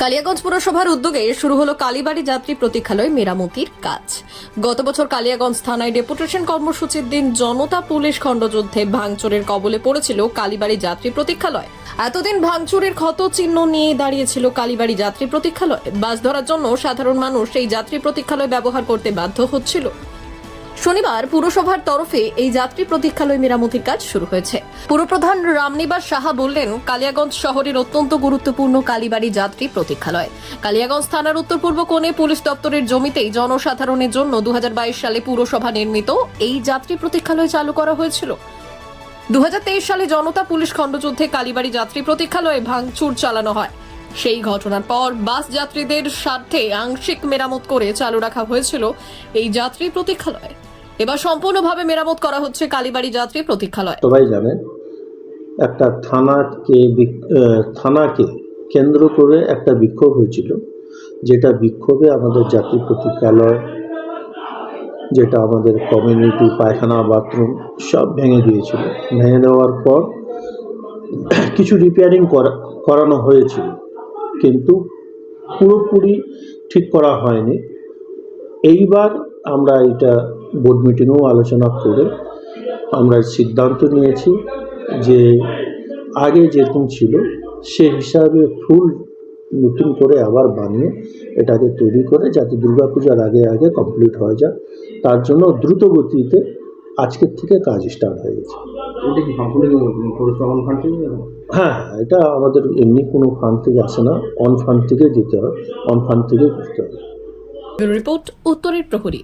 কালিয়াগঞ্জ পুরসভার উদ্যোগে শুরু হলো কালীবাড়ি যাত্রী প্রতীক্ষালয় মেরামতির কাজ। গত বছর কালিয়াগঞ্জ থানায় ডেপুটেশন কর্মসূচির দিন জনতা পুলিশ খণ্ডযুদ্ধে ভাঙচুরের কবলে পড়েছিল কালীবাড়ি যাত্রী প্রতীক্ষালয়। এতদিন ভাঙচুরের ক্ষত চিহ্ন নিয়ে দাঁড়িয়েছিল কালীবাড়ি যাত্রী প্রতীক্ষালয়। বাস ধরার জন্য সাধারণ মানুষ এই যাত্রী প্রতীক্ষালয় ব্যবহার করতে বাধ্য হচ্ছিল। শনিবার পুরসভার তরফে এই যাত্রী প্রতীক্ষালয় মেরামতির কাজ শুরু হয়েছে। পুরপ্রধান রামনিবাস সাহা বললেন, কালিয়াগঞ্জ শহরের অত্যন্ত গুরুত্বপূর্ণ কালীবাড়ি যাত্রী প্রতীক্ষালয়। কালিয়াগঞ্জ থানার উত্তর পূর্ব কোণে পুলিশ দপ্তরের জমিতেই জনসাধারণের জন্য 2022 সালে পুরসভা নির্মিত এই যাত্রী প্রতীক্ষালয় চালু করা হয়েছিল। 2023 সালে জনতা পুলিশ খণ্ডযুদ্ধে কালীবাড়ি যাত্রী প্রতীক্ষালয়ে ভাঙচুর চালানো হয়। সেই ঘটনার পর বাস যাত্রীদের স্বার্থে আংশিক মেরামত করে চালু রাখা হয়েছিল এই যাত্রী প্রতীক্ষালয়। এবার সম্পূর্ণভাবে মেরামত করা হচ্ছে কালীবাড়ি যাত্রী প্রতীক্ষালয়। সবাই জানেন, একটা থানাকে কেন্দ্র করে একটা বিক্ষোভ হয়েছিল, যেটা বিক্ষোভে আমাদের যাত্রী প্রতীক্ষালয়, যেটা আমাদের কমিউনিটি পায়খানা বাথরুম সব ভেঙে দিয়েছিল। ভেঙে দেওয়ার পর কিছু রিপেয়ারিং করানো হয়েছিল, কিন্তু পুরোপুরি ঠিক করা হয়নি। এইবার আমরা এটা বোর্ড মিটিংয়েও আলোচনা করে আমরা সিদ্ধান্ত নিয়েছি যে আগে যেরকম ছিল সে হিসাবে ফুল নতুন করে আবার বানিয়ে এটাকে তৈরি করে যাতে দুর্গাপূজার আগে আগে কমপ্লিট হয়ে যায়। তার জন্য দ্রুত গতিতে আজকের থেকে কাজ স্টার্ট হয়ে গেছে। এটা কি সম্পূর্ণ পৌরসভা ফান্ড থেকে? হ্যাঁ, এটা আমাদের এমনি কোনো ফান্ড থেকে আসে না, অন ফান্ড থেকে দিতে হয়, অন ফান্ড থেকে করতে হয়। রিপোর্ট উত্তরের প্রহরী।